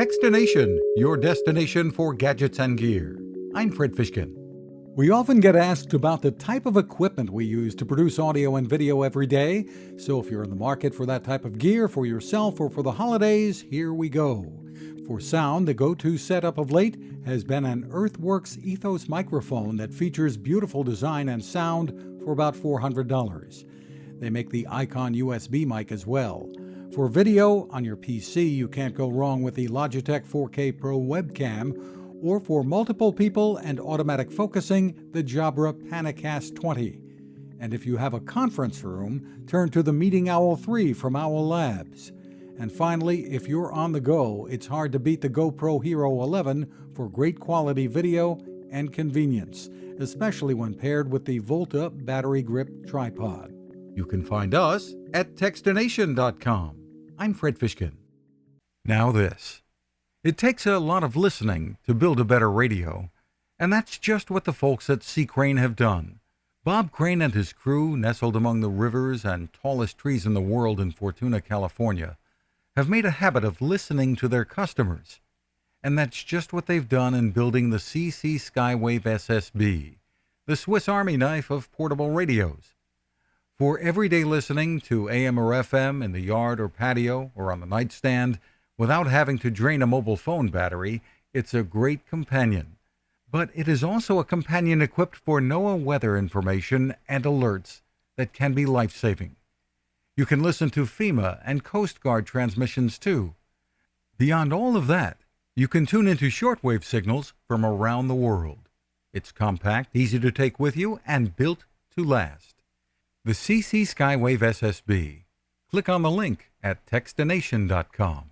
Fishkin-Techstination, your destination for gadgets and gear. I'm Fred Fishkin. We often get asked about the type of equipment we use to produce audio and video every day. So if you're in the market for that type of gear for yourself or for the holidays, here we go. For sound, the go-to setup of late has been an Earthworks Ethos microphone that features beautiful design and sound for about $400. They make the Icon USB mic as well. For video on your PC, you can't go wrong with the Logitech 4K Pro webcam, or for multiple people and automatic focusing, the Jabra Panicast 20. And if you have a conference room, turn to the Meeting Owl 3 from Owl Labs. And finally, if you're on the go, it's hard to beat the GoPro Hero 11 for great quality video and convenience, especially when paired with the Volta battery grip tripod. You can find us at Techstination.com. I'm Fred Fishkin. Now this. It takes a lot of listening to build a better radio, and that's just what the folks at C. Crane have done. Bob Crane and his crew, nestled among the rivers and tallest trees in the world in Fortuna, California, have made a habit of listening to their customers. And that's just what they've done in building the CC Skywave SSB, the Swiss Army knife of portable radios. For everyday listening to AM or FM in the yard or patio or on the nightstand, without having to drain a mobile phone battery, it's a great companion. But it is also a companion equipped for NOAA weather information and alerts that can be life-saving. You can listen to FEMA and Coast Guard transmissions too. Beyond all of that, you can tune into shortwave signals from around the world. It's compact, easy to take with you, and built to last. The CC Skywave SSB. Click on the link at Techstination.com.